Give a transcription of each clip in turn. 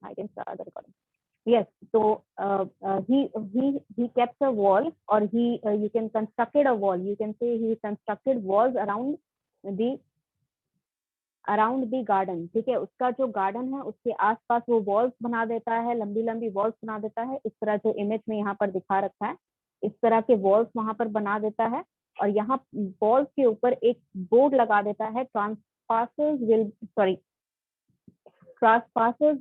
I can start the recording. Yes, so he kept a wall, or you can constructed a wall. You can say he constructed walls around the garden. ठीक है, उसका जो garden है उसके आसपास वो walls बना देता है, लंबी लंबी वॉल्स बना देता है, इस तरह जो इमेज में यहाँ पर दिखा रखा है, इस तरह के वॉल्स वहां पर बना देता है। और यहाँ वॉल्स के ऊपर एक बोर्ड लगा देता है, ट्रांसपासर्स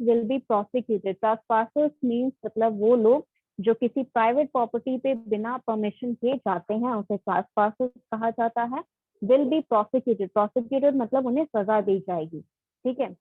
विल बी प्रोसिक्यूटेड। ट्रांसपासर्स मीन्स मतलब वो लोग जो किसी प्राइवेट प्रॉपर्टी पे बिना परमिशन के जाते हैं, उसे ट्रांसपासर्स कहा जाता है। विल बी प्रोसिक्यूटेड मतलब उन्हें सजा दी जाएगी। ठीक है,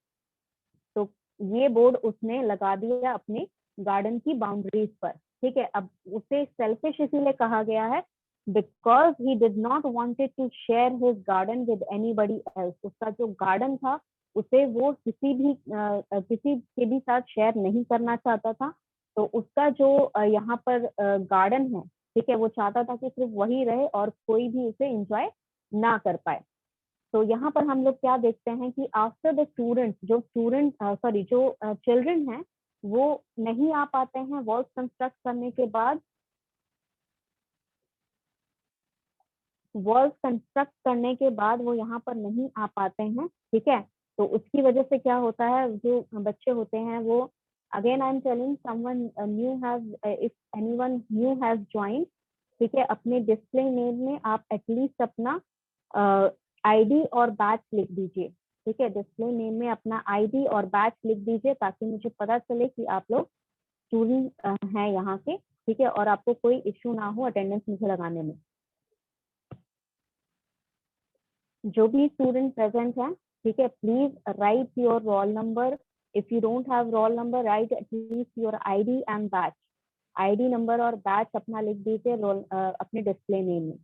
तो ये बोर्ड उसने लगा दिया अपने गार्डन की बाउंड्रीज पर। ठीक है, अब उसे सेल्फिश इसीलिए कहा गया है because he did not wanted to share his garden with anybody else. उसका जो गार्डन था उसे वो किसी के भी साथ शेयर नहीं करना चाहता था। तो उसका जो यहाँ पर गार्डन है, ठीक है, वो चाहता था कि सिर्फ वही रहे और कोई भी उसे एंजॉय ना कर पाए। तो यहाँ पर हम लोग क्या देखते हैं कि आफ्टर द जो चिल्ड्रन हैं वो नहीं आ पाते हैं वॉल्स कंस्ट्रक्ट करने के बाद। वॉल्स कंस्ट्रक्ट करने के बाद वो यहाँ पर नहीं आ पाते हैं। ठीक है, तो उसकी वजह से क्या होता है, जो बच्चे होते हैं वो, again I am telling someone new have, if anyone new has joined, ठीक है, अपने डिस्प्ले नेम में आप एटलीस्ट अपना आईडी और बैच लिख दीजिए। ठीक है, डिस्प्ले नेम में अपना आईडी और बैच लिख दीजिए ताकि मुझे पता चले कि आप लोग स्टूडेंट हैं यहाँ के। ठीक है, और आपको कोई इश्यू ना हो अटेंडेंस मुझे लगाने में। जो भी स्टूडेंट प्रेजेंट है, ठीक है, please write your roll number. If you don't have roll number, write at least your ID and batch. ID number और बैच अपना लिख दीजिए अपने डिस्प्ले नेम में।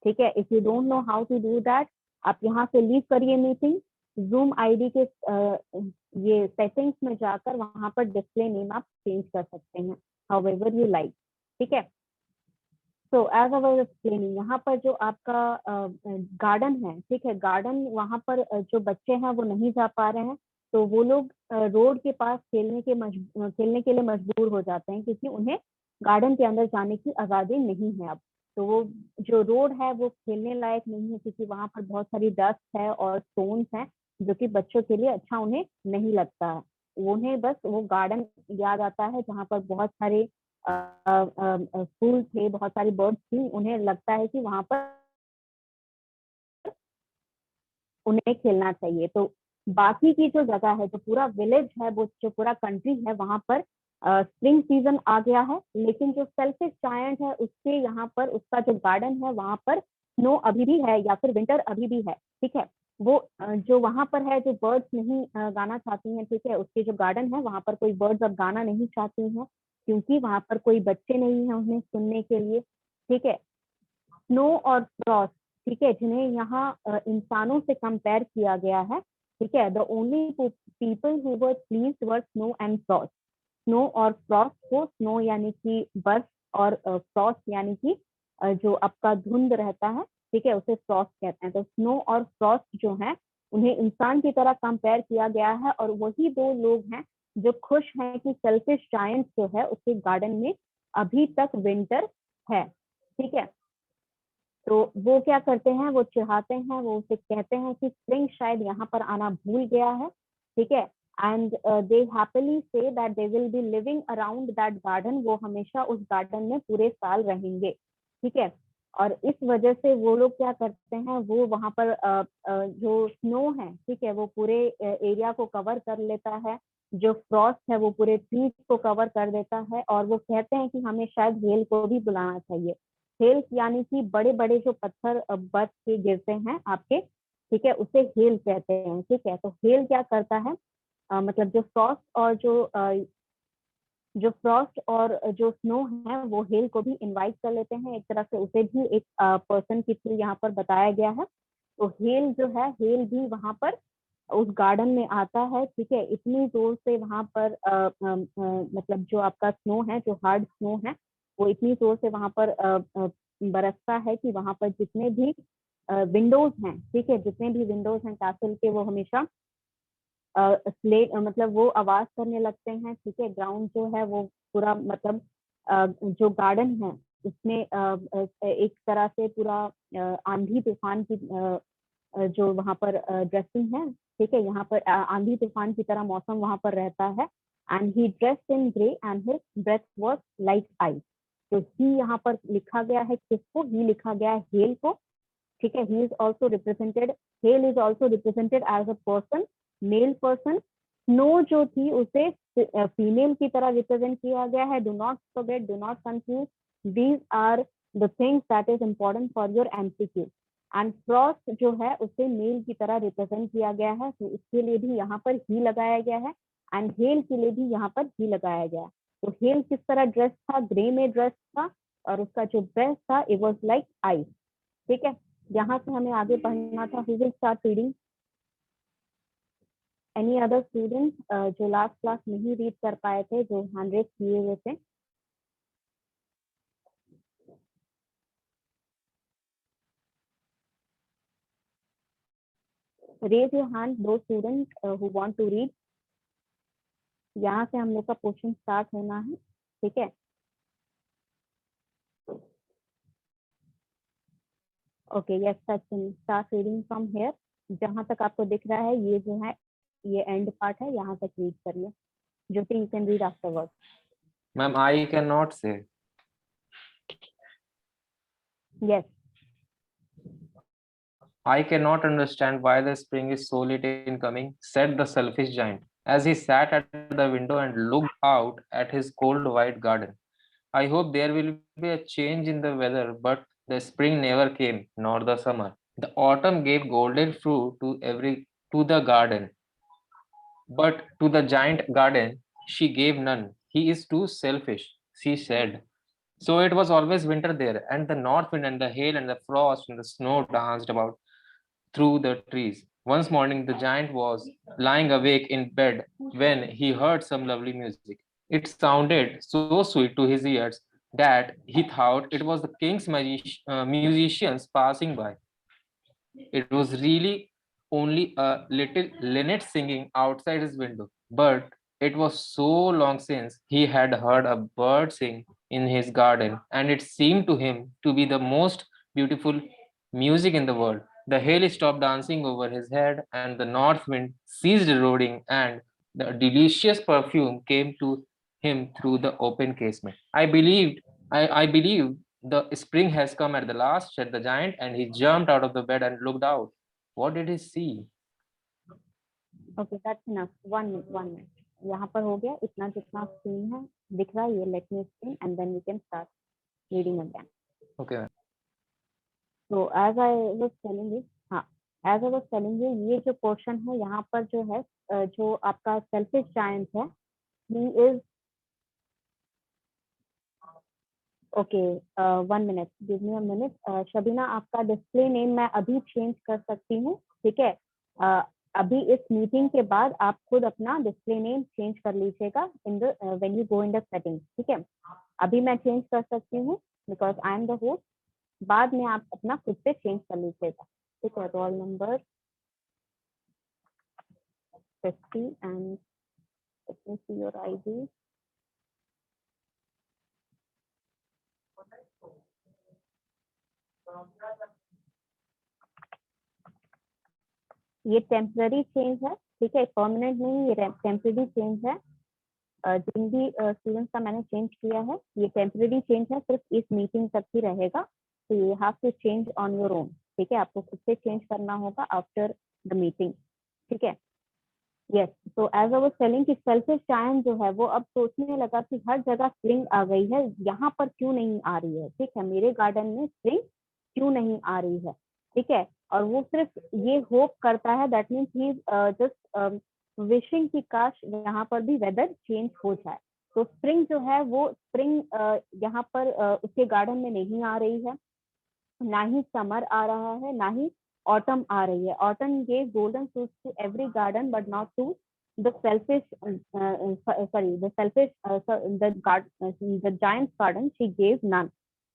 ठीक है, if you don't know how to do that, आप यहाँ से लीव करिए मीटिंग, जूम आईडी के ये सेटिंग्स में जाकर वहां पर डिस्प्ले नेम आप चेंज कर सकते हैं हाउएवर यू लाइक। ठीक है, तो एज आई वाज एक्सप्लेनिंग, यहाँ पर जो आपका गार्डन है, ठीक है, गार्डन वहां पर जो बच्चे हैं वो नहीं जा पा रहे हैं, तो वो लोग रोड के पास खेलने के लिए मजबूर हो जाते हैं क्योंकि उन्हें गार्डन के अंदर जाने की आज़ादी नहीं है अब। तो वो जो रोड है वो खेलने लायक नहीं है क्योंकि वहां पर बहुत सारी डस्ट है और स्टोन्स हैं जो कि बच्चों के लिए अच्छा उन्हें नहीं लगता है। उन्हें बस वो गार्डन याद आता है जहाँ पर बहुत सारे फूल थे, बहुत सारी बर्ड्स थी। उन्हें लगता है कि वहां पर उन्हें खेलना चाहिए। तो बाकी की जो जगह है, जो पूरा विलेज है, वो जो पूरा कंट्री है, वहां पर स्प्रिंग सीजन आ गया है, लेकिन जो सेल्फिश जायंट है उसके यहाँ पर उसका जो गार्डन है वहां पर स्नो अभी भी है या फिर विंटर अभी भी है। ठीक है, वो जो वहां पर है, जो बर्ड्स नहीं गाना चाहती हैं, ठीक है, उसके जो गार्डन है वहां पर कोई बर्ड्स अब गाना नहीं चाहती हैं क्योंकि वहां पर कोई बच्चे नहीं है उन्हें सुनने के लिए। ठीक है, स्नो और फ्रॉस्ट, ठीक है, जिन्हें यहाँ इंसानों से कंपेयर किया गया है। ठीक है, the only people who were pleased were snow and Frost. Snow और फ्रॉस्ट को, स्नो यानी कि बर्फ और फ्रॉस्ट यानी कि जो आपका धुंध रहता है, ठीक है, उसे फ्रॉस्ट कहते हैं। तो स्नो और फ्रॉस्ट जो है उन्हें इंसान की तरह कंपेयर किया गया है और वही दो लोग हैं जो खुश हैं कि सेल्फिश जायंट जो है उसके गार्डन में अभी तक विंटर है। ठीक है, तो वो क्या करते हैं, वो चाहते हैं, वो उसे कहते हैं कि स्प्रिंग शायद यहाँ पर आना भूल गया है। ठीक है, and they happily say that they will be living around that garden. वो हमेशा उस गार्डन में पूरे साल रहेंगे। ठीक है, और इस वजह से वो लोग क्या करते हैं, वो वहां पर जो स्नो है, ठीक है, वो पूरे एरिया को कवर कर लेता है। जो फ्रॉस्ट है वो पूरे ट्रीज को कवर कर देता है और वो कहते हैं कि हमें शायद हेल को भी बुलाना चाहिए। हेल यानी कि बड़े बड़े जो पत्थर बर्फ के गिरते हैं आपके, ठीक है, उसे हेल कहते हैं। ठीक है, तो हेल क्या करता है, मतलब जो फ्रॉस्ट और जो स्नो है वो हेल को भी इनवाइट कर लेते हैं। एक तरह से उसे भी एक पर्सन की थ्रू यहाँ पर बताया गया है। तो हेल जो है, हेल भी वहां पर उस गार्डन में आता है। ठीक है, इतनी जोर से वहां पर मतलब जो आपका स्नो है, जो हार्ड स्नो है, वो इतनी जोर से वहां पर बरसता है कि वहां पर जितने भी विंडोज हैं, ठीक है, जितने भी विंडोज हैं कैसल के, वो हमेशा स्लेट मतलब वो आवाज करने लगते हैं, ठीक है। ग्राउंड जो है वो पूरा मतलब जो गार्डन है उसमें एक तरह से पूरा आंधी तूफान की जो वहां पर ड्रेसिंग है, ठीक है। यहाँ पर आंधी तूफान की तरह मौसम वहां पर रहता है। And he dressed in grey and his breath was like ice. तो ही यहाँ पर लिखा गया है किसको? ही लिखा गया है हेल को, ठीक है। He is also represented, hail is also represented as a person, male person. Snow जो थी उसे फीमेल की तरह रिप्रेजेंट किया गया है। Do not forget, do not confuse, these are the things that is important for your MCQ. And frost जो है उसे मेल की तरह रिप्रेजेंट किया गया है, तो इसके लिए भी यहाँ पर ही लगाया गया है। एंड हेल के लिए भी यहाँ पर ही लगाया गया है। तो हेल किस तरह ड्रेस था? ग्रे में ड्रेस था, और उसका जो ड्रेस था इट वाज लाइक आइस, ठीक है। यहाँ से हमें आगे पढ़ना था। Who will start reading? Any other student जो लास्ट क्लास नहीं रीड कर पाए थे, जो हैंड रेज किए हुए थे? रेज योर हैंड दो student who want to read. यहाँ से हम लोग का पोर्शन स्टार्ट होना है, ठीक है। Okay, yes Sachin, start reading from here. जहाँ तक आपको दिख रहा है ये जो है ये एंड पार्ट है, यहाँ तक रीड करिए। Jyoti, you can read afterward. Ma'am, I cannot say. Yes. I cannot understand why the spring is so late in coming, said the selfish giant, as he sat at the window and looked out at his cold white garden. I hope there will be a change in the weather, but the spring never came, nor the summer. The autumn gave golden fruit to the garden, but to the giant garden she gave none. He is too selfish, she said. So it was always winter there, and the north wind and the hail and the frost and the snow danced about through the trees. Once morning, the giant was lying awake in bed when he heard some lovely music. It sounded so sweet to his ears that he thought it was the king's musicians passing by. It was really only a little linnet singing outside his window, but it was so long since he had heard a bird sing in his garden, and it seemed to him to be the most beautiful music in the world. The hail stopped dancing over his head, and the north wind ceased roaring, and the delicious perfume came to him through the open casement. I believe the spring has come at the last, said the giant, and he jumped out of the bed and looked out. What did he see? Okay, that's enough. One minute, one minute. यहाँ पर हो गया इतना जितना screen है दिख रहा है, ये let me screen and then we can start reading again. Okay. तो as I was telling you, हाँ, as I was telling you, ये जो पोर्शन है यहाँ पर जो है जो आपका सेल्फिश जायंट है, he is okay. 1 minute, give me a minute. Shabina, आपका डिस्प्ले नेम मैं अभी चेंज कर सकती हूँ, ठीक है। अभी इस मीटिंग के बाद आप खुद अपना डिस्प्ले नेम चेंज कर लीजिएगा in the when you go in the setting, ठीक है। अभी मैं चेंज कर सकती हूँ because I am the host. बाद में आप अपना खुद से चेंज कर लीजिएगा, ठीक है। Roll number 50 and let me see your ID. ये टेम्पररी चेंज है, ठीक है, परमानेंट नहीं, ये टेम्पररी चेंज है। जिन भी स्टूडेंट्स का मैंने चेंज किया है, ये टेम्पररी चेंज है, सिर्फ इस मीटिंग तक ही रहेगा। तो you have to change on your own, ठीक है। आपको खुद से चेंज करना होगा आफ्टर द मीटिंग, ठीक है। यस, तो एज आई वाज टेलिंग कि सेल्फिश जायंट जो है वो अब सोचने लगा कि हर जगह स्प्रिंग आ गई है, यहाँ पर क्यों नहीं आ रही है, ठीक है। मेरे गार्डन में स्प्रिंग क्यों नहीं आ रही है, ठीक है। और वो सिर्फ ये होप करता है, that means he just wishing कि काश यहाँ पर भी वेदर चेंज हो जाए। तो स्प्रिंग जो है वो स्प्रिंग यहाँ पर उसके गार्डन में नहीं आ रही है, ना ही समर आ रहा है, ना ही ऑटम आ रही है। Autumn gave golden fruits to every garden but not to the selfish sorry the selfish the giant's garden she gave none।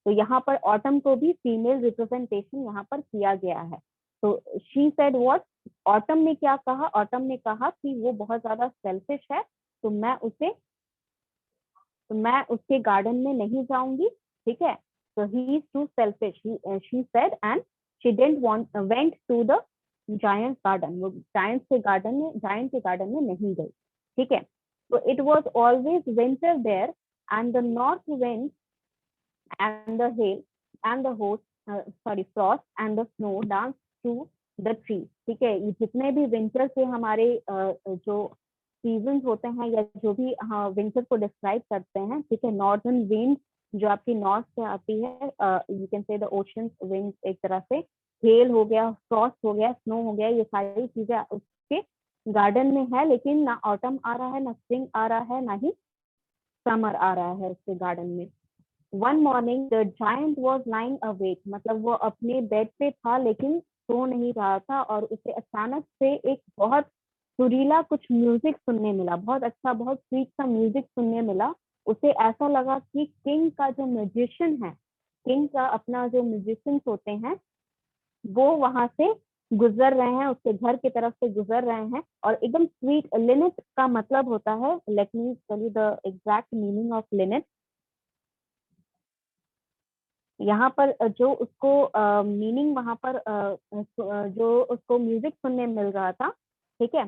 तो यहाँ पर ऑटम को भी फीमेल रिप्रेजेंटेशन यहाँ पर किया गया है। तो शी सेड व्हाट, ऑटम ने क्या कहा, ऑटम ने कहा कि वो बहुत ज्यादा सेल्फिश है, तो मैं उसके गार्डन में नहीं जाऊंगी, ठीक है। तो he is too selfish, she said, and she didn't want went to the giant garden, वो जायंट के गार्डन में नहीं गई, ठीक है। तो it was always winter there, and the north wind and the hail and the host frost and the snow dance to the tree, ठीक है। ये जितने भी विंटर के हमारे जो सीजन होते हैं या जो भी विंटर को डिस्क्राइब करते हैं, ठीक है, नॉर्दर्न विंड जो आपकी नॉर्थ से आती है, you can say the ocean wind, एक तरह से हेल हो गया, फ्रॉस्ट हो गया, स्नो हो गया, ये सारी चीजें उसके गार्डन में है, लेकिन ना ऑटम आ रहा है, ना स्प्रिंग आ रहा है, ना ही समर आ रहा है उसके गार्डन में। One morning the giant was lying awake, मतलब वो अपने बेड पे था लेकिन सो नहीं रहा था, और उसे अचानक से एक बहुत सुरीला कुछ म्यूजिक सुनने मिला, बहुत अच्छा, बहुत स्वीट सा म्यूजिक सुनने मिला। उसे ऐसा लगा कि किंग का जो म्यूजिशियन है, किंग का अपना जो म्यूजिशियंस होते हैं, वो वहां से गुजर रहे हैं, उसके घर की तरफ से गुजर रहे हैं, और एकदम स्वीट, लिनेट का मतलब होता है, let me tell you the exact meaning of linnet. यहाँ पर जो उसको मीनिंग वहां पर जो उसको म्यूजिक सुनने मिल रहा था, ठीक है।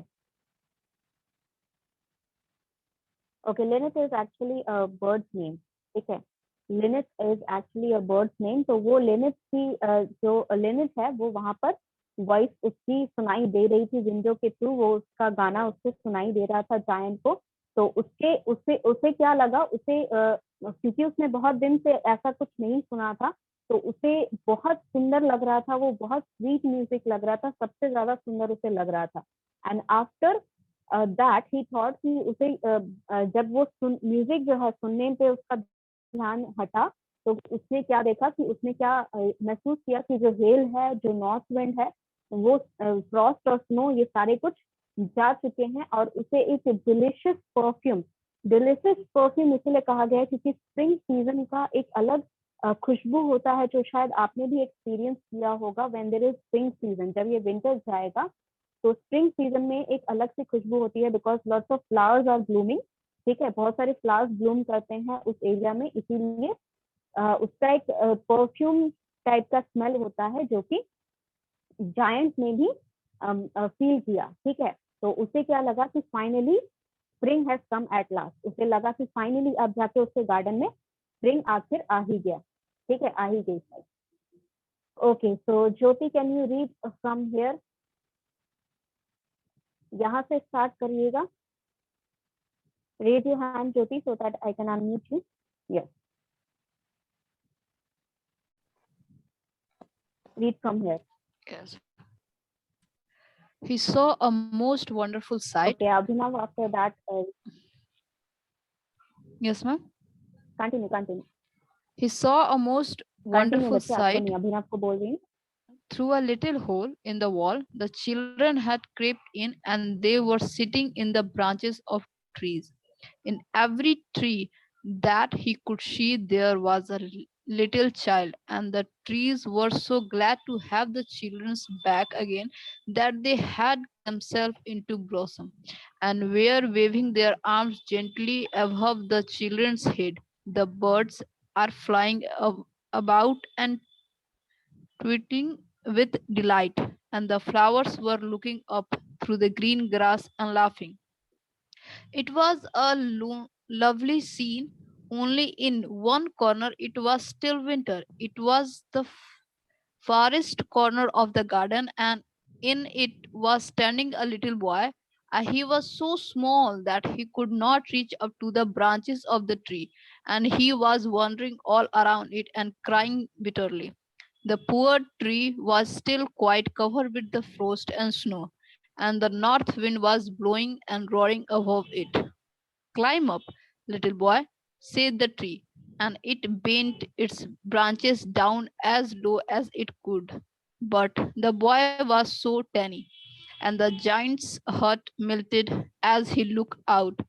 Okay, Lynette is actually a bird's name, ठीक है। Lynette is actually a bird's name. तो वो लिनेट की जो लिनेट है, वो वहां पर वॉइस उसकी सुनाई दे रही थी विंडो के थ्रू, वो उसका गाना उसको सुनाई दे रहा था जायंट को। तो उसके उसे उसे क्या लगा, उसे क्योंकि उसने बहुत दिन से ऐसा कुछ नहीं सुना था, तो उसे बहुत सुंदर लग रहा था, वो बहुत स्वीट म्यूजिक लग रहा था, सबसे ज्यादा सुंदर उसे लग रहा था। And after that he thought कि उसे जब वो म्यूजिक जो है सुनने पे उसका ध्यान हटा, तो उसने क्या देखा कि उसने क्या महसूस किया कि जो हेल है, जो नॉर्थ विंड है, वो फ्रॉस्ट और स्नो, ये सारे कुछ जा चुके हैं, और उसे एक डिलिशियस परफ्यूम इसलिए कहा गया है क्योंकि स्प्रिंग सीजन का एक अलग खुशबू होता है, जो शायद आपने भी एक्सपीरियंस किया होगा। When there is spring season, जब ये विंटर जाएगा, तो स्प्रिंग सीजन में एक अलग सी खुशबू होती है, because lots of flowers are blooming, ठीक है, बहुत सारे फ्लावर्स ब्लूम करते हैं उस एरिया में, इसीलिए उसका एक परफ्यूम टाइप का स्मेल होता है, जो कि जायंट ने भी फील किया, ठीक है। तो उसे क्या लगा कि finally spring has come at last, उसे लगा कि फाइनली अब जाके उसके गार्डन में स्प्रिंग आखिर आ ही गया, ठीक है, आ ही गई। Okay, so Jyoti, can you read from here, यहाँ से स्टार्ट करिएगा। Raise your hand Jyoti, so that I can unmute you. Yes, read from here. Yes. He saw a most wonderful sight. Okay, Abhinav, after that, Yes, ma'am. continue. He saw a most wonderful बच्चे, आपको sight. नहीं, अभिनव को बोल रही हूँ। Through a little hole in the wall, the children had crept in and they were sitting in the branches of trees. In every tree that he could see, there was a little child, and the trees were so glad to have the children's back again that they had themselves into blossom and were waving their arms gently above the children's head. The birds are flying about and tweeting with delight, and the flowers were looking up through the green grass and laughing. It was a lovely scene, only in one corner it was still winter. It was the farthest corner of the garden, and in it was standing a little boy. He was so small that he could not reach up to the branches of the tree, and he was wandering all around it and crying bitterly. The poor tree was still quite covered with the frost and snow, and the north wind was blowing and roaring above it. Climb up, little boy, said the tree, and it bent its branches down as low as it could. But the boy was so tiny, and the giant's heart melted as he looked out.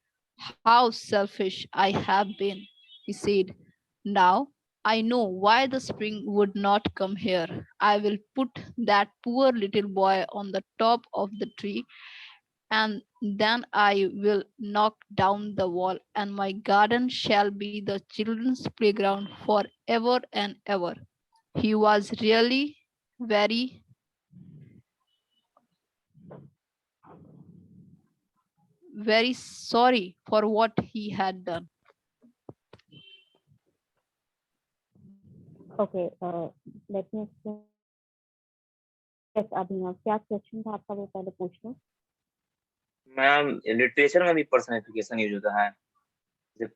How selfish I have been, he said. Now I know why the spring would not come here. I will put that poor little boy on the top of the tree, and then I will knock down the wall, and my garden shall be the children's playground forever and ever. He was really very sorry for what he had done. Okay, let me explain. Yes, अभिनव, क्या question था आपका, वो पहले पूछ लो। Ma'am literature में भी personification use होता है, जैसे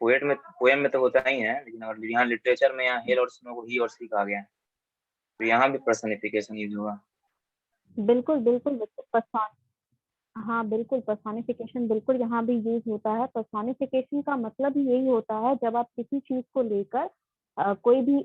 पोएम में तो होता ही है, लेकिन अगर यहाँ लिटरेचर में यहाँ हेल और स्नो को ही और सी कहा गया है, तो यहाँ भी पर्सनिफिकेशन यूज होगा। बिल्कुल बिल्कुल हाँ बिल्कुल, पर्सोनिफिकेशन बिल्कुल यहाँ भी यूज होता है। पर्सोनिफिकेशन का मतलब ही यही होता है, जब आप किसी चीज को लेकर कोई भी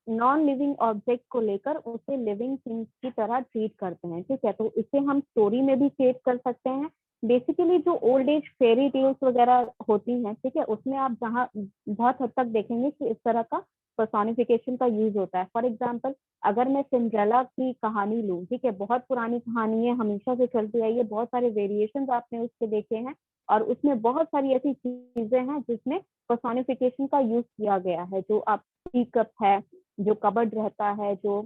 नॉन लिविंग ऑब्जेक्ट को लेकर उसे लिविंग थिंग्स की तरह ट्रीट करते हैं, ठीक है। तो इसे हम स्टोरी में भी क्रिएट कर सकते हैं। बेसिकली जो ओल्ड एज फेरी टेल्स वगैरह होती हैं, ठीक है, उसमें आप जहाँ बहुत हद तक देखेंगे कि इस तरह का पर्सोनिफिकेशन का यूज होता है। फॉर एग्जाम्पल, अगर मैं सिंड्रेला की कहानी लूं, ठीक है, बहुत पुरानी कहानी है, हमेशा से चलती आई है, बहुत सारे वेरिएशंस आपने उसके देखे हैं, और उसमें बहुत सारी ऐसी चीजें हैं जिसमें पर्सोनिफिकेशन का यूज किया गया है। जो आप टी कप है, जो कबर्ड रहता है, जो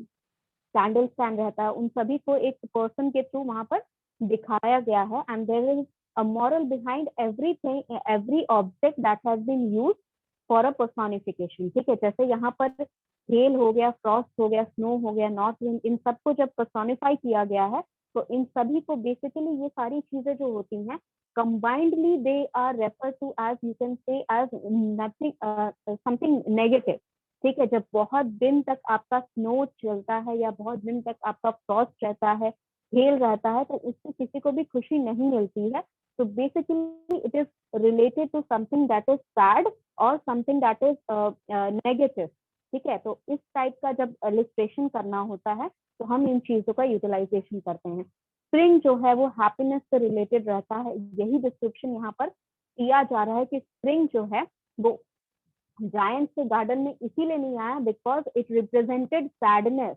कैंडल स्टैंड रहता है, उन सभी को एक पर्सन के थ्रू वहां पर दिखाया गया है। And there is a moral behind everything, every object that has been used for a personification, ठीक है। जैसे यहाँ पर हेल हो गया, फ्रॉस्ट हो गया, स्नो हो गया, नॉर्थ विंड, इन सबको जब पर्सोनिफाई किया गया है, तो इन सभी को बेसिकली ये सारी चीजें जो होती हैं, combinedly they are referred to as, you can say, as nothing, something negative, ठीक है। जब बहुत दिन तक आपका स्नो चलता है या बहुत दिन तक आपका फ्रॉस्ट रहता है, हेल रहता है, तो उससे किसी को भी खुशी नहीं मिलती है। तो basically it is related to something that is sad और समथिंग दैट इज नेगेटिव, ठीक है। तो इस टाइप का जब इलिस्ट्रेशन करना होता है, तो हम इन चीजों का यूटिलाइजेशन करते हैं। स्प्रिंग जो है वो हैप्पीनेस से रिलेटेड रहता है, यही डिस्क्रिप्शन यहाँ पर किया जा रहा है कि स्प्रिंग जो है वो जायंट के गार्डन में इसीलिए नहीं आया बिकॉज इट रिप्रेजेंटेड सैडनेस,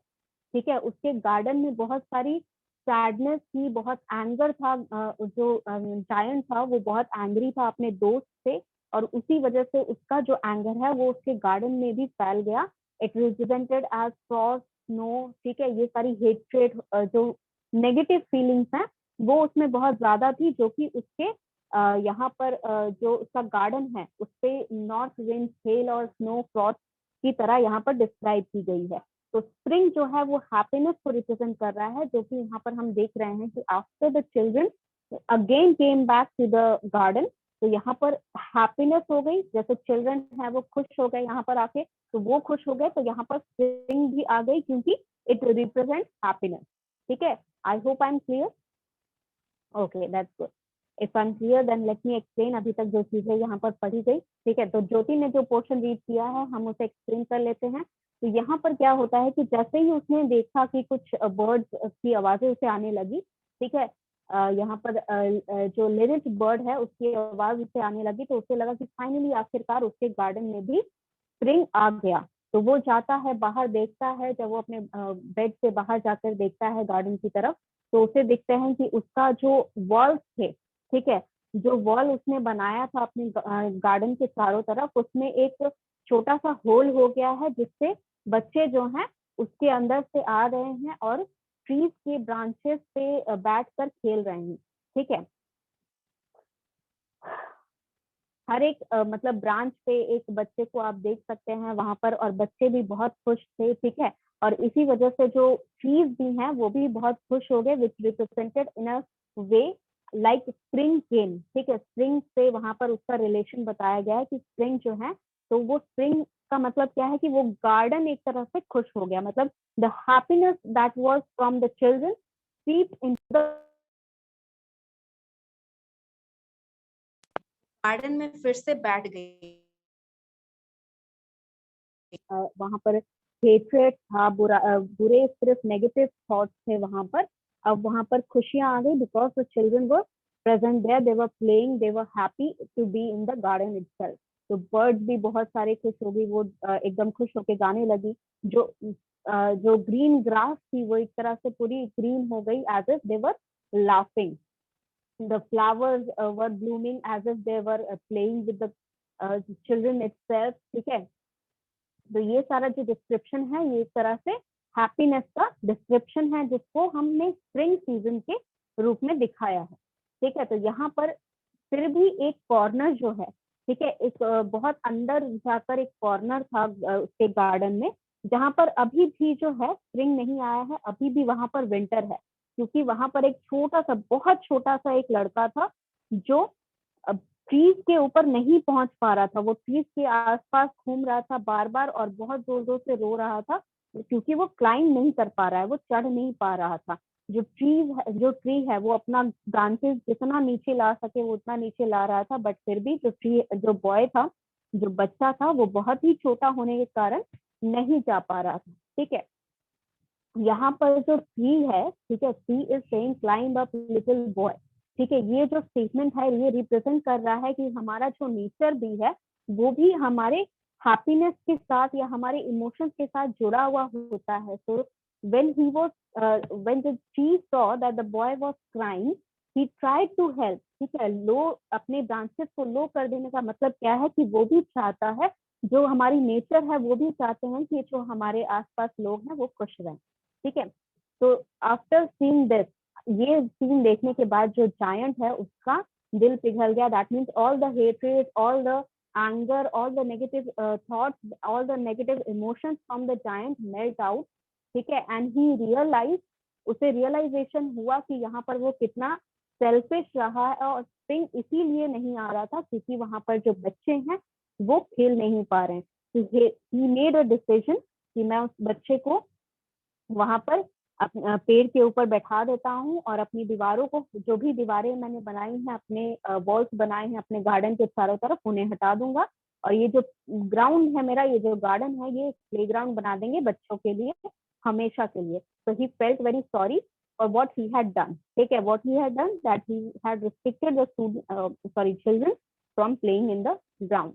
ठीक है। उसके गार्डन में बहुत सारी सैडनेस थी, बहुत एंगर था, जो जायंट था वो बहुत एंग्री था अपने दोस्त से, और उसी वजह से उसका जो एंगर है वो उसके गार्डन में भी फैल गया। It represented as frost, snow, ठीक है। ये सारी हेट्रेड, जो नेगेटिव फीलिंग्स हैं, वो उसमें बहुत ज्यादा थी, जो कि उसके यहाँ पर जो उसका गार्डन है उस पे नॉर्थ विंड, हेल और स्नो, फ्रॉस्ट की तरह यहाँ पर डिस्क्राइब की गई है। तो स्प्रिंग जो है वो हैप्पीनेस को रिप्रेजेंट कर रहा है, जो कि यहाँ पर हम देख रहे हैं कि after the children again came back to the garden, तो यहाँ पर हैप्पीनेस हो गई। जैसे चिल्ड्रन है वो खुश हो गए यहाँ पर आके, तो वो खुश हो गए, तो यहाँ पर स्प्रिंग भी आ गई, क्योंकि इट रिप्रेजेंट हैप्पीनेस, ठीक है। I hope I am clear. Okay, that's good. If I am clear then let me explain अभी तक जो चीजें यहाँ पर पढ़ी गई, ठीक है। तो ज्योति ने जो पोर्शन रीड किया है हम उसे एक्सप्लेन कर लेते हैं। तो यहाँ पर क्या होता है कि जैसे ही उसने देखा कि कुछ बर्ड्स की आवाजें उसे आने लगी, ठीक है, यहाँ पर जो लिरिट बर्ड है उसकी आवाज उसे आने लगी, तो उसे लगा कि फाइनली आखिरकार उसके गार्डन में भी स्प्रिंग आ गया। तो वो जाता है बाहर, देखता है, जब वो अपने बेड से बाहर जाकर देखता है गार्डन की तरफ, तो उसे दिखते हैं कि उसका जो वॉल्स थे, ठीक है, जो वॉल उसने बनाया था अपने गार्डन के चारों तरफ, उसमें एक छोटा सा होल हो गया है, जिससे बच्चे जो हैं उसके अंदर से आ रहे हैं और ट्रीज के ब्रांचेस पे बैठकर खेल रहे हैं, ठीक है। हर एक मतलब ब्रांच पे एक बच्चे को आप देख सकते हैं वहां पर, और बच्चे भी बहुत खुश थे, ठीक है। और इसी वजह से जो ट्रीज भी हैं वो भी बहुत खुश हो गए, which represented in a way like spring came, ठीक है। स्प्रिंग से वहां पर उसका रिलेशन बताया गया है कि स्प्रिंग जो है, तो वो स्प्रिंग का मतलब क्या है कि वो गार्डन एक तरह से खुश हो गया, मतलब the happiness that was from the children सीप इनटू द गार्डन में फिर से बैठ गई। वहां पर हेट्रेड था, बुरे सिर्फ नेगेटिव थॉट्स थे वहां पर। अब वहां पर खुशियां आ गई because the children were present there, they were playing, they were happy to be in the garden itself, तो बर्ड्स भी बहुत सारे खुश हो गई, वो एकदम खुश होके गाने लगी। जो ग्रीन ग्रास थी वो एक तरह से पूरी ग्रीन हो गई, as if they were laughing. The flowers were blooming as if they were playing with the children itself. ठीक है, तो ये सारा जो डिस्क्रिप्शन है ये एक तरह से हैप्पीनेस का डिस्क्रिप्शन है, जिसको हमने स्प्रिंग सीजन के रूप में दिखाया है। ठीक है, तो यहाँ पर फिर भी एक कॉर्नर जो है, ठीक है, एक बहुत अंदर जाकर एक कॉर्नर था उसके गार्डन में, जहां पर अभी भी जो है स्प्रिंग नहीं आया है, अभी भी वहां पर विंटर है, क्योंकि वहां पर एक छोटा सा, बहुत छोटा सा एक लड़का था जो ट्रीज के ऊपर नहीं पहुंच पा रहा था। वो ट्रीज के आसपास घूम रहा था बार बार और बहुत जोर जोर से रो रहा था, क्योंकि वो क्लाइंब नहीं कर पा रहा है, वो चढ़ नहीं पा रहा था। जो ट्री है वो अपना ब्रांचेस जितना नीचे ला सके वो उतना नीचे ला रहा था, बट फिर भी जो बॉय था, जो बच्चा था, वो बहुत ही छोटा होने के कारण नहीं जा पा रहा था। ठीक है, यहाँ पर जो ट्री है, ठीक है, tree is saying climb up little boy. ठीक है, ये जो स्टेटमेंट है ये रिप्रेजेंट कर रहा है कि हमारा जो नेचर भी है वो भी हमारे हैप्पीनेस के साथ या हमारे इमोशंस के साथ जुड़ा हुआ होता है। तो when the tree saw that the boy was crying, he tried to help। ठीक है, लो अपने ब्रांचेस को लो कर देने का मतलब क्या है कि वो भी चाहता है, जो हमारी नेचर है वो भी चाहते हैं कि जो हमारे आसपास लोग हैं वो खुश रहें। ठीक है, तो आफ्टर सीइंग दिस, ये सीन देखने के बाद जो जायंट है उसका दिल पिघल गया। That means all the hatred, all the anger, all the negative thoughts, all the negative emotions from the giant melt out। ठीक है, एंड ही रियलाइज, उसे रियलाइजेशन हुआ कि यहाँ पर वो कितना सेल्फिश रहा है, और स्प्रिंग इसीलिए नहीं आ रहा था क्योंकि वहां पर जो बच्चे हैं वो खेल नहीं पा रहे हैं। ही मेड अ डिसीजन कि मैं उस बच्चे को वहां पर पेड़ के ऊपर बैठा देता हूँ और अपनी दीवारों को, जो भी दीवारें मैंने बनाई हैं, अपने वॉल्स बनाए हैं अपने गार्डन के चारों तरफ, उन्हें हटा दूंगा, और ये जो ग्राउंड है मेरा, ये जो गार्डन है, ये प्ले ग्राउंड बना देंगे बच्चों के लिए हमेशा के लिए। So he felt very sorry for what he had done। ठीक है, what he had done, that he had restricted the children from playing in the ground।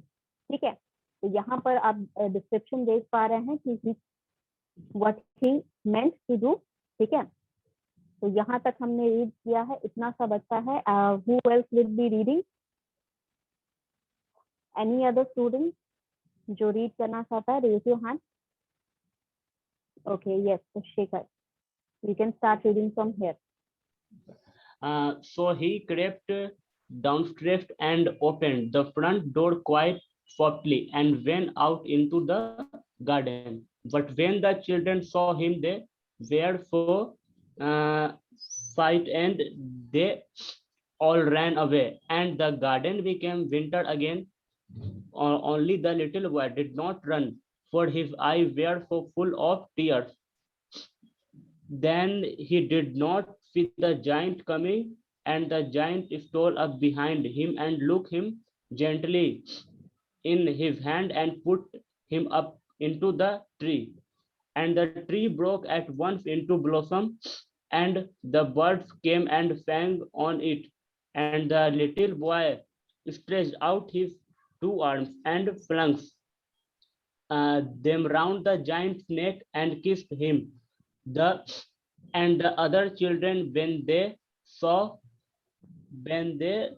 ठीक है, तो यहाँ पर आप डिस्क्रिप्शन देख पा रहे हैं कि what he meant to do। ठीक है, तो यहाँ तक हमने रीड किया है, इतना सा बच्चा है। who else will be reading? Any other student जो रीड करना चाहता है, raise your hand। Okay, yes, Shekhar, we can start reading from here। So he crept downstairs and opened the front door quite softly and went out into the garden. But when the children saw him, they were so frightened they all ran away, and the garden became winter again. Only the little boy did not run, for his eyes were so full of tears. Then he did not see the giant coming, and the giant stole up behind him and took him gently in his hand and put him up into the tree. And the tree broke at once into blossom, and the birds came and sang on it. And the little boy stretched out his two arms and flung them round the giant's neck and kissed him. The other children, when they saw when they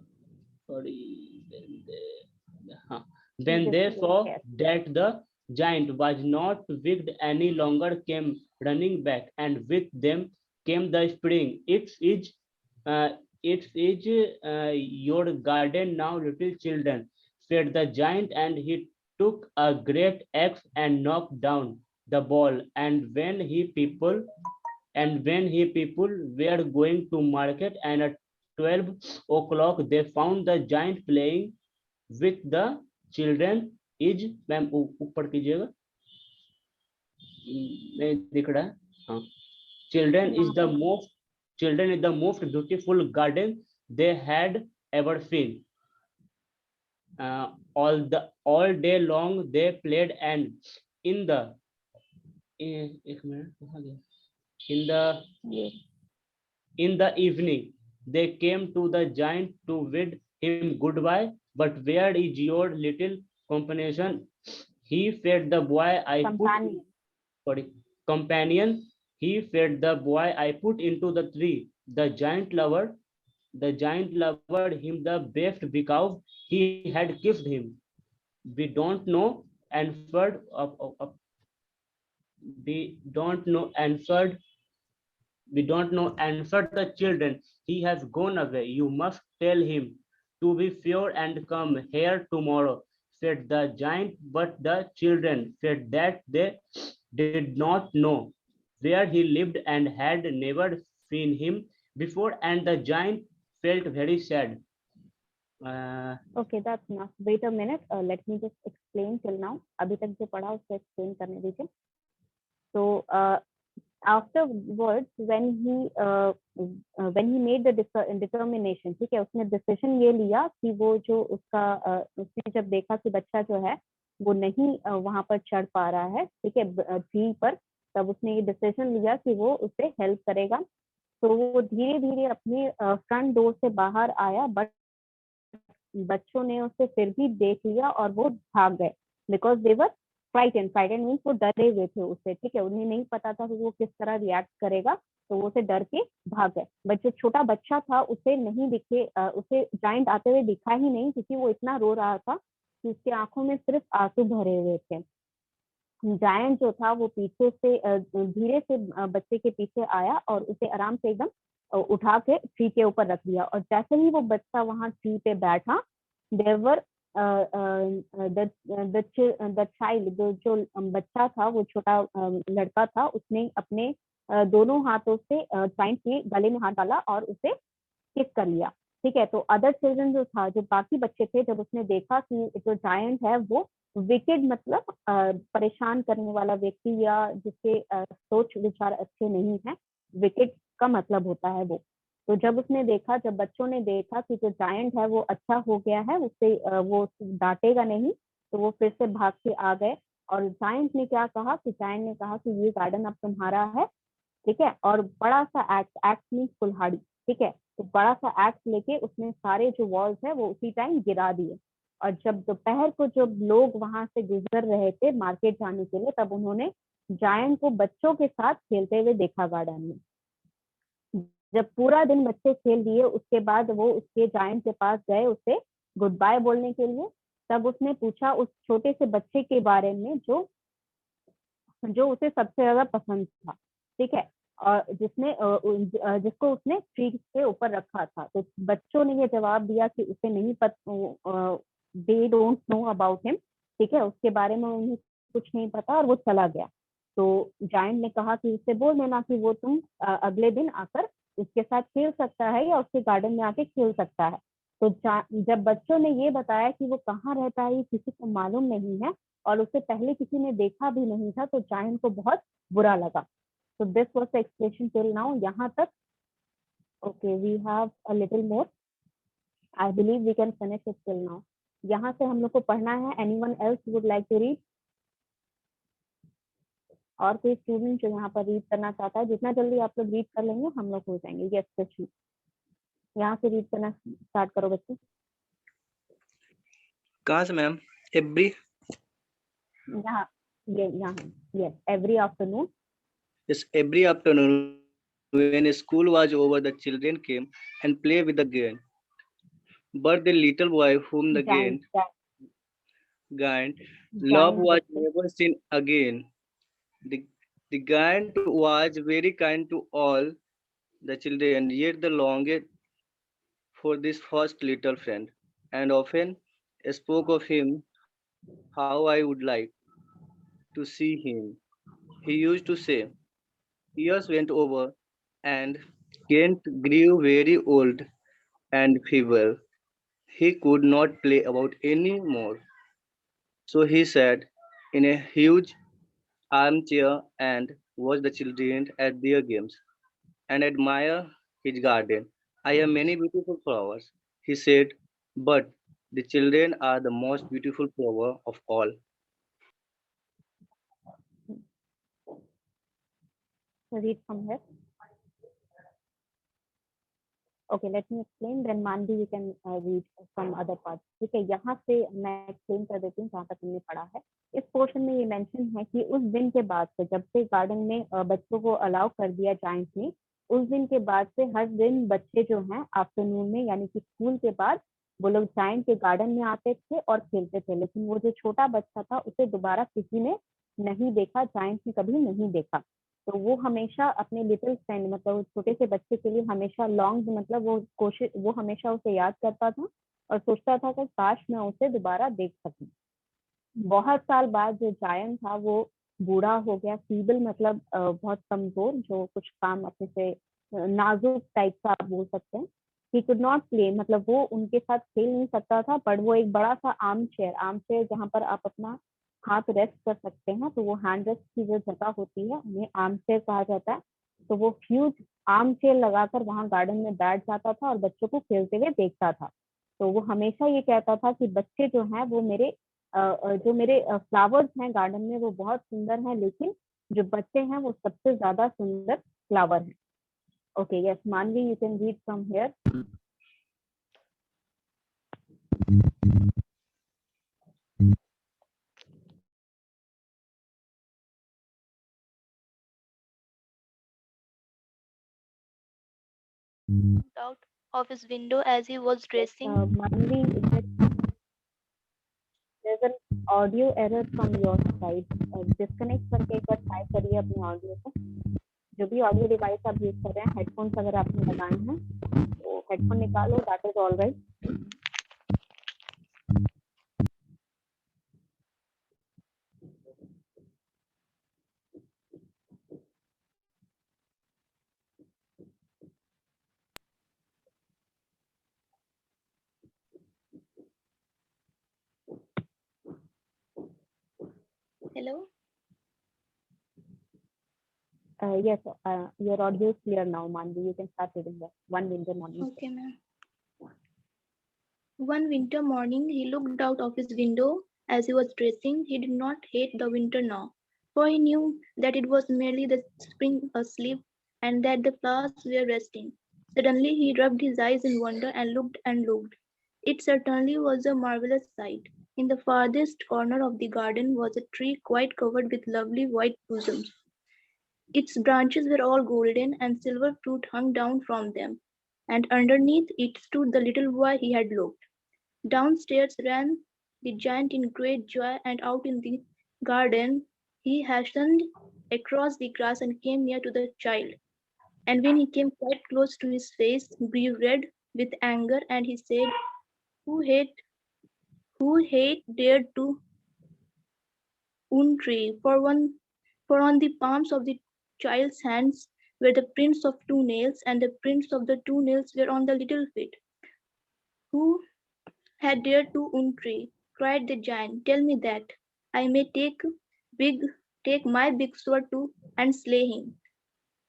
saw that the giant was not wicked any longer, came running back, and with them came the spring. It is your garden now, little children, said the giant, and he took a great axe and knocked down the ball. And when people were going to market, and at 12 o'clock they found the giant playing with the children. Is ma'am ऊपर कीजिएगा, नहीं दिख रहा है, हाँ। Children is the most beautiful garden they had ever seen. All day long they played, and in the एक minute कहाँ गया, in the evening they came to the giant to bid him goodbye. But where is your little Companion. He fed the boy I put. Companion. Sorry. Companion. He fed the boy I put into the tree. The giant lover. The giant lovered him the best because he had kissed him. We don't know answered we don't know answered we don't know answered the children. He has gone away. You must tell him to be fair and come here tomorrow, said the giant. But the children said that they did not know where he lived and had never seen him before, and the giant felt very sad. Okay, that's enough. Wait a minute. Let me just explain till now. अभी तक जो पढ़ा उसको explain करने दीजिए. So afterwards, when he made the determination, ठीक है, उसने decision ये लिया कि वो जो उसने जब देखा कि बच्चा जो है वो नहीं वहां पर चढ़ पा रहा है, ठीक है, ट्री पर, तब उसने ये डिसीजन लिया कि वो उसे हेल्प करेगा. तो वो धीरे धीरे अपने फ्रंट डोर से बाहर आया, बट बच्चों ने उसे फिर भी देख लिया और वो भाग गए, because they were frightened means वो डरे हुए थे उससे, ठीक है, उन्हें नहीं पता था कि वो किस तरह रिएक्ट करेगा, तो वो उसे डर के भाग गए. बट जो छोटा बच्चा था उसे नहीं दिखे, उसे जायंट आते हुए दिखा ही नहीं, क्योंकि वो इतना रो रहा था कि उसके आंखों में सिर्फ आंसू भरे हुए थे. जायंट जो था वो पीछे से धीरे से बच्चे के पीछे आया और उसे आराम से एकदम उठा के ट्री के ऊपर रख दिया. और जैसे ही वो बच्चा वहां ट्री पे बैठा, देवर द चाइल्ड, जो बच्चा था, वो छोटा लड़का था, उसने अपने दोनों हाथों से जायंट के गले में हाथ डाला और उसे किस कर लिया, ठीक है. तो अदर चिल्ड्रन जो था, जो बाकी बच्चे थे, जब उसने देखा कि जो जायंट है वो विकेड मतलब परेशान करने वाला व्यक्ति या जिसके सोच विचार अच्छे नहीं है, विकेड का मतलब होता है वो. तो जब उसने देखा, जब बच्चों ने देखा कि जो जायंट है वो अच्छा हो गया है, उससे वो डांटेगा नहीं, तो वो फिर से भाग के आ गए. और जायंट ने क्या कहा कि जायंट ने कहा कि ये गार्डन अब तुम्हारा है, ठीक है. और बड़ा सा एक्ट मीन्स कुल्हाड़ी, ठीक है, तो बड़ा सा एक्ट लेके उसने सारे जो वॉल्स है वो उसी टाइम गिरा दिए. और जब दोपहर को जब लोग वहां से गुजर रहे थे मार्केट जाने के लिए, तब उन्होंने जायंट को बच्चों के साथ खेलते हुए देखा गार्डन में. जब पूरा दिन बच्चे खेल दिए, उसके बाद वो उसके जायंट के पास गए उसे गुड बाय बोलने के लिए. तब उसने पूछा उस छोटे से बच्चे के बारे में जो उसे सबसे ज्यादा पसंद था, ठीक है, और जिसको उसने ट्री के ऊपर रखा था. तो बच्चों ने ये जवाब दिया कि उसे नहीं पता, they don't know about him, ठीक है, उसके बारे में उन्हें कुछ नहीं पता, और वो चला गया. तो जायंट ने कहा कि उससे बोल देना कि वो तुम अगले दिन आकर उसके साथ खेल सकता है या उसके गार्डन में आके खेल सकता है. तो जब बच्चों ने ये बताया कि वो कहाँ रहता है, किसी को मालूम नहीं है और उसे पहले किसी ने देखा भी नहीं था, तो जायंट को बहुत बुरा लगा. So this was the explanation till now. यहाँ तक. Okay, we have a little more. I believe we can finish it till now. यहाँ से हम लोग को पढ़ना है. Anyone else would like to read? और कोई स्टूडेंट जो यहाँ पर रीड करना चाहता है? जितना जल्दी आप लोग रीड कर लेंगे हम लोग हो जाएंगे. यस सची, यहाँ से रीड करना स्टार्ट करो बच्चे. कहाँ से मैम? एवरी यहाँ यहाँ yes, every afternoon. Yes, every afternoon when school was over, the children came and played with the giant. But the little boy whom the giant loved was never seen again. The giant was very kind to all the children, yet the longed for this first little friend, and often spoke of him how I would like to see him. He used to say, years went over, and Kent grew very old and feeble. He could not play about any more. So he sat in a huge armchair and watched the children at their games and admired his garden. I have many beautiful flowers, he said, but the children are the most beautiful flower of all. Read from here. Okay, let me explain, then Manvi you can read some other part. ठीक है, यहाँ से मैं explain कर देती हूँ जहाँ तक हमने पढ़ा है। इस पोर्शन में ये मेंशन है कि उस दिन के बाद से, जब से गार्डन में बच्चों को अलाउ कर दिया जायंट ने, उस दिन के बाद से हर दिन बच्चे जो हैं आफ्टरनून में, यानी कि स्कूल के बाद, वो लोग जायंट के गार्डन में आते थे और खेलते थे। लेकिन वो जो छोटा बच्चा था उसे दोबारा किसी ने नहीं देखा, जायंट ने कभी नहीं देखा। तो वो हमेशा अपने लिटिल फ्रेंड, मतलब छोटे से बच्चे के लिए हमेशा लॉन्ग, मतलब वो हमेशा उसे याद करता था और सोचता था कि काश मैं उसे दोबारा देख सकूं। बहुत साल बाद जो जायंट था वो बूढ़ा हो गया, फीबल मतलब बहुत कमजोर, जो कुछ काम अपने से नाजुक टाइप का आप बोल सकते हैं। ही कुड नॉट प्ले, मतलब वो उनके साथ खेल नहीं सकता था, बट वो एक बड़ा सा आर्म चेयर जहाँ पर आप अपना हाथ रेस्ट कर सकते हैं, तो वो हैंड रेस्ट की जो जगह होती है उन्हें आर्म चेयर कहा जाता है। तो वो ह्यूज आर्म चेयर लगाकर वहां गार्डन में बैठ जाता था और बच्चों को खेलते हुए देखता था। तो वो हमेशा ये कहता था कि बच्चे जो हैं वो जो मेरे फ्लावर्स हैं गार्डन में वो बहुत सुंदर हैं, लेकिन जो बच्चे हैं वो सबसे ज्यादा सुंदर फ्लावर हैं। ओके, यस मानवी, you can read from here. Out of his window as he was dressing. मानवी, there's an audio error from your side, disconnect करके एक बार ट्राई करिए अपने ऑडियो को। जो भी ऑडियो डिवाइस आप यूज कर रहे हैं, हेडफोन्स अगर आपने लगाए हैं तो हेडफोन निकालो, that is all right. Hello. Yes, your audio is clear now, Manvi. You can start reading the one winter morning. Okay, ma'am. One winter morning, he looked out of his window as he was dressing. He did not hate the winter now, for he knew that it was merely the spring asleep and that the flowers were resting. Suddenly, he rubbed his eyes in wonder and looked and looked. It certainly was a marvelous sight. In the farthest corner of the garden was a tree quite covered with lovely white blossoms. Its branches were all golden, and silver fruit hung down from them, and underneath it stood the little boy he had looked. Downstairs ran the giant in great joy, and out in the garden he hastened across the grass and came near to the child. And when he came quite close to his face grew red with anger, and he said, Who hate dared to tree? For on the palms of the child's hands were the prints of 2 nails, and the prints of the 2 nails were on the little feet. Who had dared to tree? Cried the giant. Tell me that I may big take my big sword to and slay him.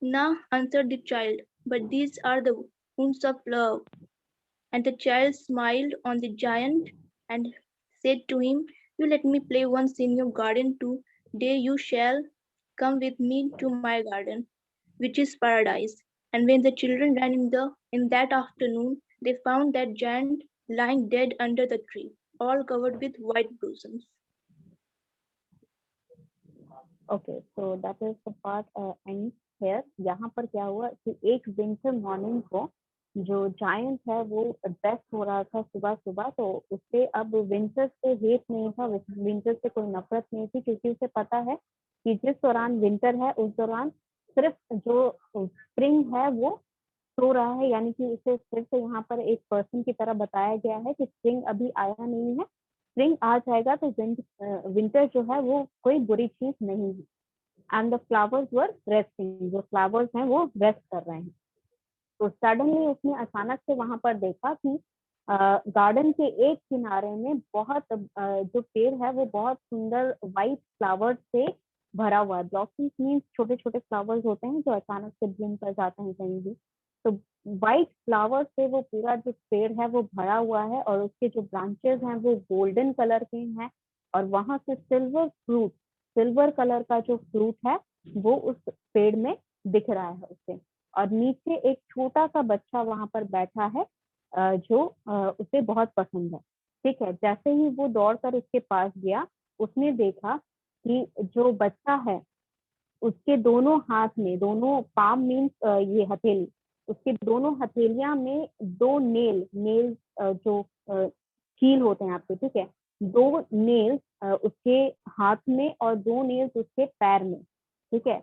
Nah, answered the child, but these are the wounds of love. And the child smiled on the giant and said to him, You let me play once in your garden today, you shall come with me to my garden, which is paradise. And when the children ran in that afternoon, they found that giant lying dead under the tree, all covered with white blossoms. Okay, so that is the part and here. यहाँ पर क्या हुआ कि एक winter morning को जो giant है वो ड्रेस हो रहा था सुबह सुबह, तो उसे अब विंटर से हेट नहीं था, विंटर से कोई नफरत नहीं थी, क्योंकि उसे पता है कि जिस दौरान विंटर है उस दौरान सिर्फ जो स्प्रिंग है वो सो रहा है, यानी कि उसे फिर से यहाँ पर एक पर्सन की तरह बताया गया है कि स्प्रिंग अभी आया नहीं है, स्प्रिंग आ जाएगा, तो विंटर जो है वो कोई बुरी चीज नहीं है। And the flowers were resting, जो फ्लावर्स हैं वो रेस्ट कर रहे हैं। तो सडनली उसने अचानक से वहां पर देखा कि गार्डन के एक किनारे में बहुत जो पेड़ है वो बहुत सुंदर व्हाइट फ्लावर्स से भरा हुआ है। ब्लॉसम्स मीन्स छोटे छोटे फ्लावर्स होते हैं जो अचानक से ब्लूम कर जाते हैं कहीं भी। तो व्हाइट फ्लावर से वो पूरा जो पेड़ है वो भरा हुआ है और उसके जो ब्रांचेस हैं वो गोल्डन कलर के हैं, और वहां से सिल्वर कलर का जो फ्रूट है वो उस पेड़ में दिख रहा है उसे। और नीचे एक छोटा सा बच्चा वहां पर बैठा है जो उसे बहुत पसंद है। ठीक है, जैसे ही वो दौड़कर उसके पास गया, उसने देखा कि जो बच्चा है उसके दोनों हाथ में, दोनों पाम मीन्स ये हथेली, उसके दोनों हथेलियां में दो नेल जो कील होते हैं आपके, ठीक है, दो नेल्स उसके हाथ में और दो नेल्स उसके पैर में। ठीक है,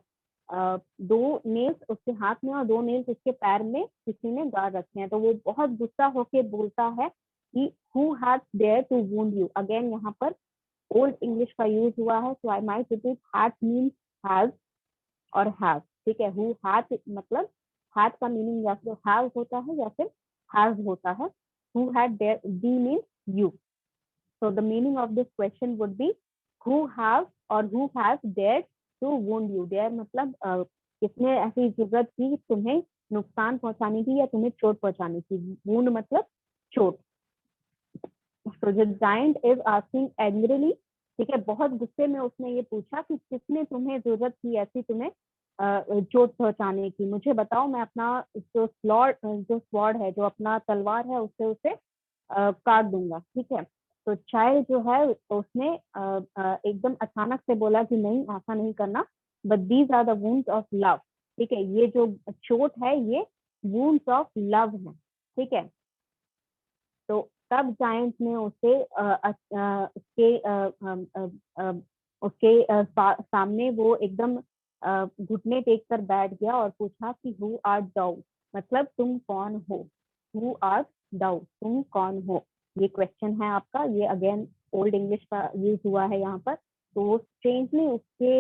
दो नेल्स उसके हाथ में और दो नेल्स उसके पैर में किसी ने गाड़ रखे हैं। तो वो बहुत गुस्सा होके बोलता है कि who hath dare to wound you. Again यहाँ पर ओल्ड इंग्लिश का यूज हुआ है, so I might repeat, hath means has और हैव। ठीक है, हु हैज मतलब हैज का मीनिंग या तो हैव होता है या फिर हैज होता है। Who had dare, thee means you. So the meaning of this question would be who have or who has dared to wound you. Dare मतलब किसने ऐसी जरूरत की तुम्हें नुकसान पहुंचाने की या तुम्हें चोट पहुंचाने की। wound मतलब चोट। So the giant is asking angrily, ठीक है, बहुत गुस्से में उसने ये पूछा कि किसने तुम्हें जरूरत की ऐसी तुम्हें चोट पहुंचाने की, मुझे बताओ, मैं अपना जो स्वॉर्ड है, जो अपना तलवार है, उससे उसे काट दूंगा। ठीक है, तो चाइल्ड जो है उसने एकदम अचानक से बोला कि नहीं, ऐसा नहीं करना, but these are the wounds of love. ठीक है, ये जो चोट है ये वुंड्स ऑफ लव है। ठीक है, तो तब जायंट ने उसे उसके सामने वो एकदम घुटने टेक कर बैठ गया और पूछा कि हु आर दाउ, मतलब तुम कौन हो। हु आर दाउ, तुम कौन हो, ये क्वेश्चन है आपका। ये अगेन ओल्ड इंग्लिश का यूज हुआ है यहाँ पर। तो वो स्ट्रेंजली उसके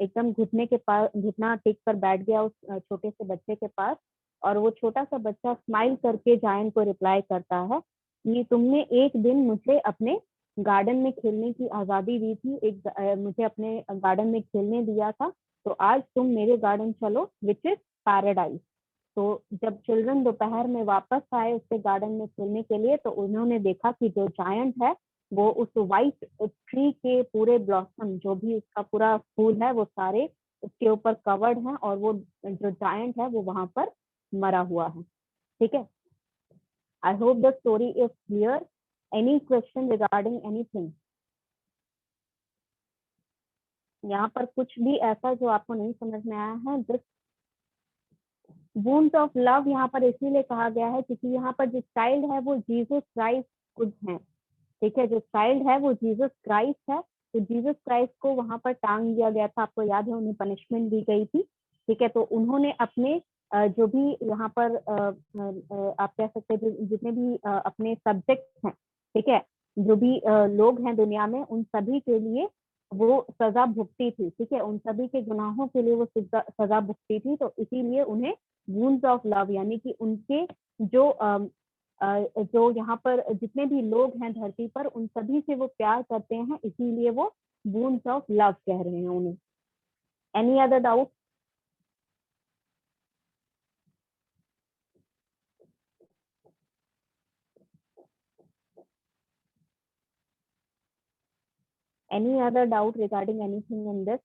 एकदम घुटने के पास, घुटना टेक कर बैठ गया उस छोटे से बच्चे के पास, और वो छोटा सा बच्चा स्माइल करके जायंट को रिप्लाई करता है कि तुमने एक दिन मुझे अपने गार्डन में खेलने की आजादी दी थी, मुझे अपने गार्डन में खेलने दिया था, तो आज तुम मेरे गार्डन चलो, विच इज पैराडाइज। तो जब चिल्ड्रन दोपहर में वापस आए उसके गार्डन में खेलने के लिए, तो उन्होंने देखा कि जो जायंट है वो उस वाइट ट्री के पूरे ब्लॉसम, जो भी उसका पूरा फूल है, वो सारे उसके ऊपर कवर्ड हैं, और वो जो जायंट है वो वहां पर मरा हुआ है। ठीक है, I hope the story is clear. Any question regarding anything? यहाँ पर कुछ भी ऐसा जो आपको नहीं समझ में आया है? जस्ट वुंड्स ऑफ लव यहाँ पर इसीलिए कहा गया है क्योंकि यहाँ पर जो चाइल्ड है वो जीसस क्राइस्ट खुद है। ठीक है, जो चाइल्ड है वो जीसस क्राइस्ट है। तो जीसस क्राइस्ट को वहां पर टांग दिया गया था, आपको याद है, उन्हें पनिशमेंट दी गई थी। ठीक है, तो उन्होंने अपने जो भी यहाँ पर आप कह सकते हैं जितने भी अपने सब्जेक्ट हैं, ठीक है, जो भी लोग हैं दुनिया में, उन सभी के लिए वो सजा भुगती थी। ठीक है, उन सभी के गुनाहों के लिए वो सजा भुगती थी। तो इसीलिए उन्हें वुंड्स ऑफ लव, यानी कि उनके जो यहाँ पर जितने भी लोग हैं धरती पर, उन सभी से वो प्यार करते हैं, इसीलिए वो वुंड्स ऑफ लव कह रहे हैं उन्हें। Any other doubt? Any other doubt regarding anything in this?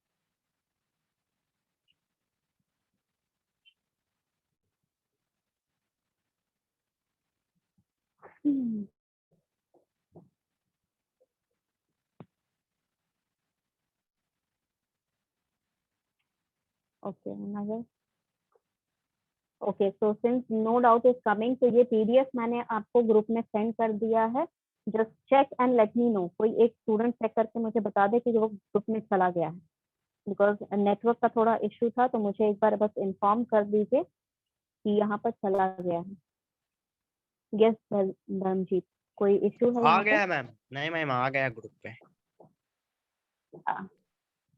Okay, another. Okay, so since no doubt is coming, तो ये PDF मैंने आपको ग्रुप में सेंड कर दिया है। Just check and let me know. कोई एक स्टूडेंट चेक करके मुझे बता दे कि वो ग्रुप में चला गया है, बिकॉज नेटवर्क का थोड़ा इश्यू था, तो मुझे एक बार बस इन्फॉर्म कर दीजिए कि यहाँ पर चला गया है। यस धर्मजीत, कोई इश्यू है? आ गया मैम। नहीं मैम, आ गया ग्रुप पे।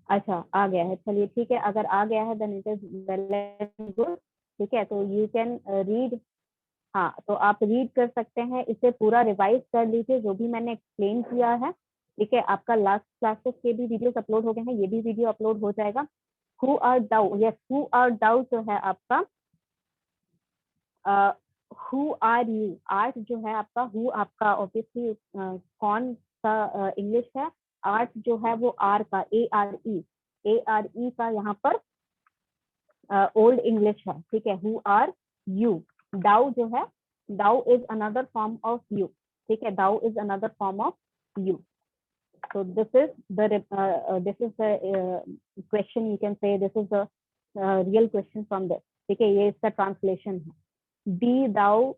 अच्छा, आ गया है, चलिए ठीक है। अगर आ गया है then it is well and good. ठीक है, तो यू कैन रीड। हाँ, तो आप रीड कर सकते हैं, इसे पूरा रिवाइज कर लीजिए जो भी मैंने एक्सप्लेन किया है। ठीक है, आपका लास्ट क्लासेस के भी वीडियोस अपलोड हो गए हैं, ये भी वीडियो अपलोड हो जाएगा। Who art thou, yes, who art thou जो है आपका हु आर यू, आर्ट जो है आपका, हु आपका ऑब्वियसली कौन सा इंग्लिश है, आर्ट जो है वो आर का, ARE का यहाँ पर ओल्ड इंग्लिश है, ठीक है। हु आर यू, दाउ जो है, thou is another form of you, ठीक है, thou is another form of you. So this is the question, you can say this is the real question from this, ठीक है, ये इसका translation है। D, दाउ,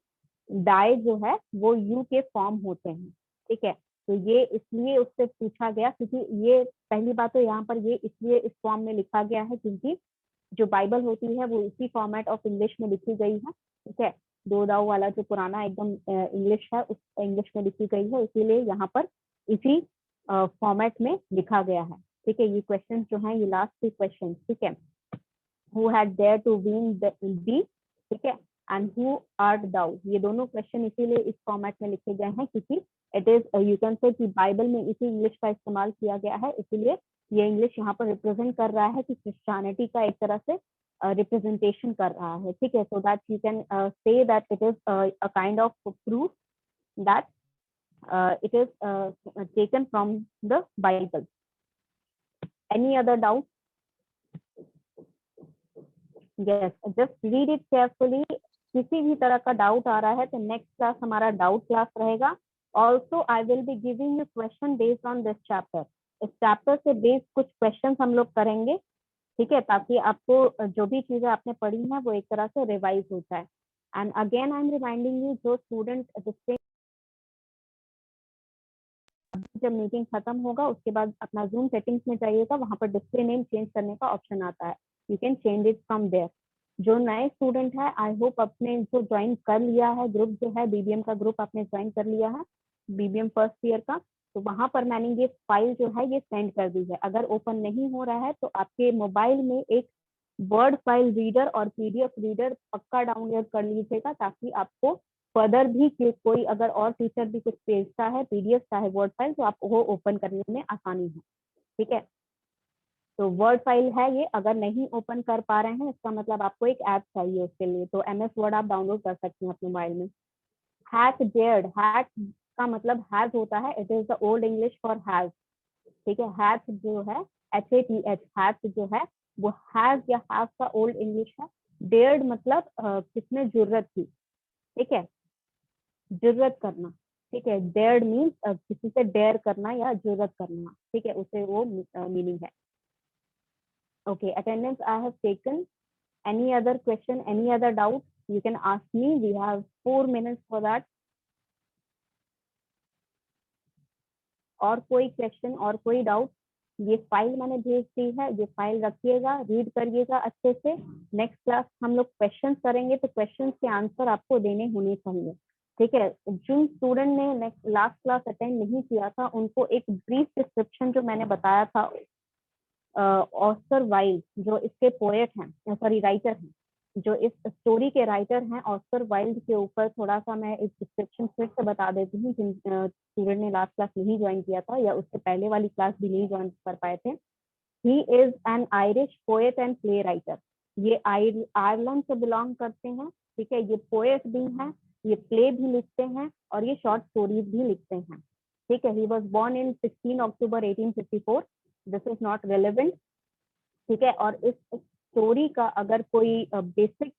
die जो है वो यू के फॉर्म होते हैं, ठीक है। तो ये इसलिए उससे पूछा गया क्योंकि ये पहली बात तो यहाँ पर ये इसलिए इस फॉर्म में लिखा गया है क्योंकि जो बाइबल होती है वो इसी फॉर्मेट ऑफ इंग्लिश में लिखी गई है, ठीक है। दो दाऊ वाला जो पुराना एकदम इंग्लिश है उस इंग्लिश में लिखी गई है, इसीलिए यहाँ पर इसी फॉर्मेट में लिखा गया है, ठीक है। ये क्वेश्चन जो है ये लास्ट 3 क्वेश्चन, ठीक है। Who had dare to win the B, ठीक है, एंड हु आर्ट दाउ, ये दोनों क्वेश्चन इसीलिए इस फॉर्मेट में लिखे गए हैं क्योंकि it is you can say कि बाइबल में इसी इंग्लिश का इस्तेमाल किया गया है, इसीलिए ये इंग्लिश यहाँ पर रिप्रेजेंट कर रहा है कि क्रिश्चियनिटी का एक तरह से रिप्रेजेंटेशन कर रहा है, ठीक है। So that you can say that it is a kind of proof that it is taken from the Bible. Any other doubt? Yes, just read it carefully. किसी भी तरह का डाउट आ रहा है तो नेक्स्ट क्लास हमारा डाउट क्लास रहेगा। Also I will be giving you question based on this chapter. इस चैप्टर से बेस्ड कुछ क्वेश्चन हम लोग करेंगे, ठीक है, ताकि आपको जो भी चीजें आपने पढ़ी हैं वो एक तरह से रिवाइज हो जाए। And again I am reminding you, जो स्टूडेंट डिस्प्ले जब मीटिंग खत्म होगा उसके बाद अपना जूम सेटिंग्स में जाइएगा, वहां पर डिस्प्ले नेम चेंज करने का ऑप्शन आता है, you can change it from there. जो नए स्टूडेंट है आई होप अपने जो ज्वाइन कर लिया है ग्रुप जो है बीबीएम का ग्रुप आपने ज्वाइन कर लिया है, बीबीएम फर्स्ट ईयर का, तो वहां पर मैंने ये फाइल जो है ये सेंड कर दी है। अगर ओपन नहीं हो रहा है तो आपके मोबाइल में एक वर्ड फाइल रीडर और पीडीएफ रीडर पक्का डाउनलोड कर लीजिएगा, ताकि आपको फर्दर भी कोई अगर और टीचर भी कुछ भेजता है पीडीएफ चाहे वर्ड फाइल तो आपको वो ओपन करने में आसानी है, ठीक है। तो वर्ड फाइल है ये, अगर नहीं ओपन कर पा रहे हैं इसका मतलब आपको एक ऐप चाहिए उसके लिए, तो एमएस वर्ड आप डाउनलोड कर सकते हैं अपने मोबाइल में। हैथ डेयर्ड, हैथ का मतलब हैज होता है, it is the old English for has, ठीक है। हैथ जो है HATH, हैथ जो है वो हैज या हैव का ओल्ड इंग्लिश है। डेयर्ड मतलब किसमें जुर्रत थी, ठीक है, जुर्रत करना, ठीक है। डेयर्ड मीन्स किसी से डेयर करना या जुर्रत करना, ठीक है, उसे वो मीनिंग है। Okay, attendance I have taken. Any other question, any other doubt, you can ask me, we have 4 minutes for that. और कोई क्वेश्चन और कोई डाउट? ये फाइल मैंने भेज दी है, ये फाइल रखिएगा, रीड करिएगा अच्छे से। नेक्स्ट क्लास हम लोग क्वेश्चंस करेंगे तो क्वेश्चंस के आंसर आपको देने होने चाहिए, ठीक है। जिन स्टूडेंट ने लास्ट क्लास अटेंड नहीं किया था उनको एक ब्रीफ डिस्क्रिप्शन जो मैंने बताया था, ऑस्कर वाइल्ड जो इसके पोएट हैं, सॉरी राइटर हैं, जो इस स्टोरी के राइटर हैं, ऑस्कर वाइल्ड के ऊपर थोड़ा सा मैं एक डिस्क्रिप्शन फिर से बता देती हूँ जिन स्टूडेंट ने लास्ट क्लास नहीं ज्वाइन किया था या उससे पहले वाली क्लास भी नहीं ज्वाइन कर पाए थे। He is an Irish poet and play writer. ये आयरलैंड से बिलोंग करते हैं, ठीक है। ये पोएट भी हैं, ये प्ले भी लिखते हैं और ये शॉर्ट स्टोरीज भी लिखते हैं, ठीक है। He was born in 16 October 1854। This is not relevant, ठीक है। और इस स्टोरी का अगर कोई बेसिक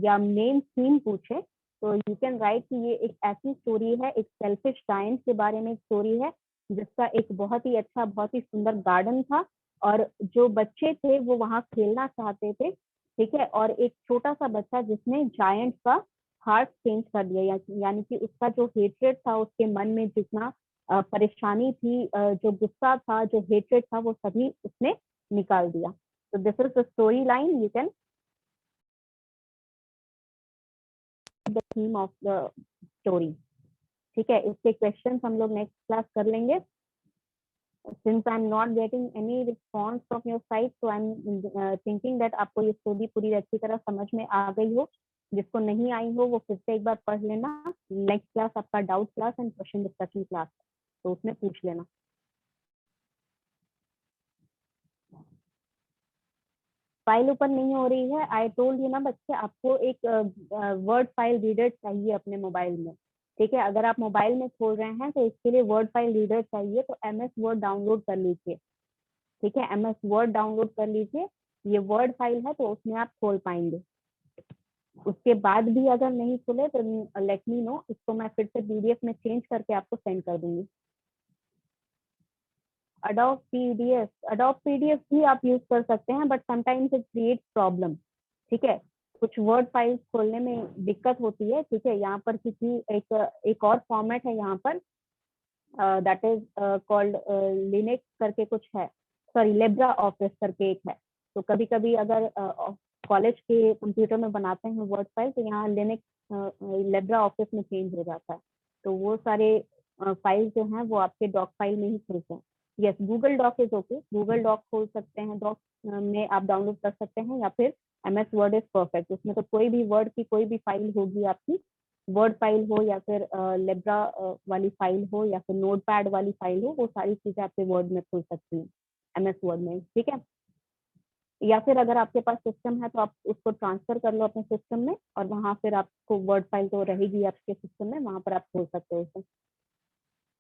या मेन थीम पूछे तो यू कैन राइट कि ये एक ऐसी स्टोरी है, एक सेल्फिश जायंट के बारे में स्टोरी है जिसका एक बहुत ही अच्छा, बहुत ही सुंदर गार्डन था और जो बच्चे थे वो वहां खेलना चाहते थे, ठीक है। और एक छोटा सा बच्चा जिसने जायंट का हार्ट चेंज कर दिया, यानी कि उसका जो हेट्रेड था, उसके मन में जितना परेशानी थी, जो गुस्सा था, जो हेट्रेड था, वो सभी उसने निकाल दिया। So this is the storyline. You can the theme of the story. ठीक है, इसके questions हम लोग next class कर लेंगे। Since I'm not getting any response from your side, so I'm thinking that आपको ये story पूरी अच्छी तरह समझ में आ गई हो। जिसको नहीं आई हो वो फिर से एक बार पढ़ लेना। नेक्स्ट क्लास आपका doubt class and question discussion class, तो उसमें पूछ लेना। फाइल ओपन नहीं हो रही है, आई टोल्ड यू ना बच्चे, आपको एक वर्ड फाइल रीडर चाहिए अपने मोबाइल में, ठीक है। अगर आप मोबाइल में खोल रहे हैं तो इसके लिए वर्ड फाइल रीडर चाहिए, तो MS वर्ड डाउनलोड कर लीजिए, ठीक है। MS वर्ड डाउनलोड कर लीजिए ये वर्ड फाइल है तो उसमें आप खोल पाएंगे। उसके बाद भी अगर नहीं खुले तो लेट मी नो, इसको मैं फिर से पीडीएफ में चेंज करके आपको सेंड कर दूंगी। अडोब पीडीएफ भी आप यूज कर सकते हैं, but sometimes it creates problem. ठीक है, कुछ वर्ड फाइल्स खोलने में दिक्कत होती है। ठीक है, यहाँ पर किसी एक और फॉर्मेट है यहाँ पर, दैट इज कॉल्ड लिनक्स करके कुछ है, सॉरी लिब्रा ऑफिस करके एक है। तो कभी कभी अगर कॉलेज के कंप्यूटर में बनाते हैं वर्ड फाइल तो यहाँ लिनक्स लिब्रा ऑफिस में चेंज हो जाता है। तो वो सारे फाइल्स जो हैं वो आपके डॉक फाइल में ही खुलते हैं। Yes, Google doc is okay, Google doc खोल सकते हैं, डॉक में आप डाउनलोड कर सकते हैं, या फिर MS वर्ड इज परफेक्ट। उसमें तो कोई भी वर्ड की कोई भी फाइल होगी आपकी, वर्ड फाइल हो या फिर लिब्रा वाली फाइल हो या फिर नोटपैड वाली फाइल हो, वो सारी चीजें आपके वर्ड में खुल सकती हैं MS वर्ड में। ठीक है, या फिर अगर आपके पास सिस्टम है तो आप उसको ट्रांसफर कर लो अपने सिस्टम में, और वहां फिर आपको वर्ड फाइल तो रहेगी आपके सिस्टम में, वहां पर आप खोल सकते हो उसे।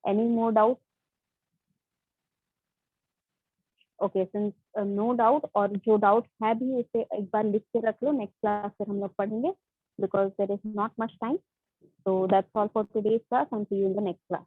Any more doubt? Okay, since no doubt, और जो डाउट है भी उसे एक बार लिख के रख लो, नेक्स्ट क्लास फिर हम लोग पढ़ेंगे, because there is not much time. So that's all for today's class, and see you in the next class.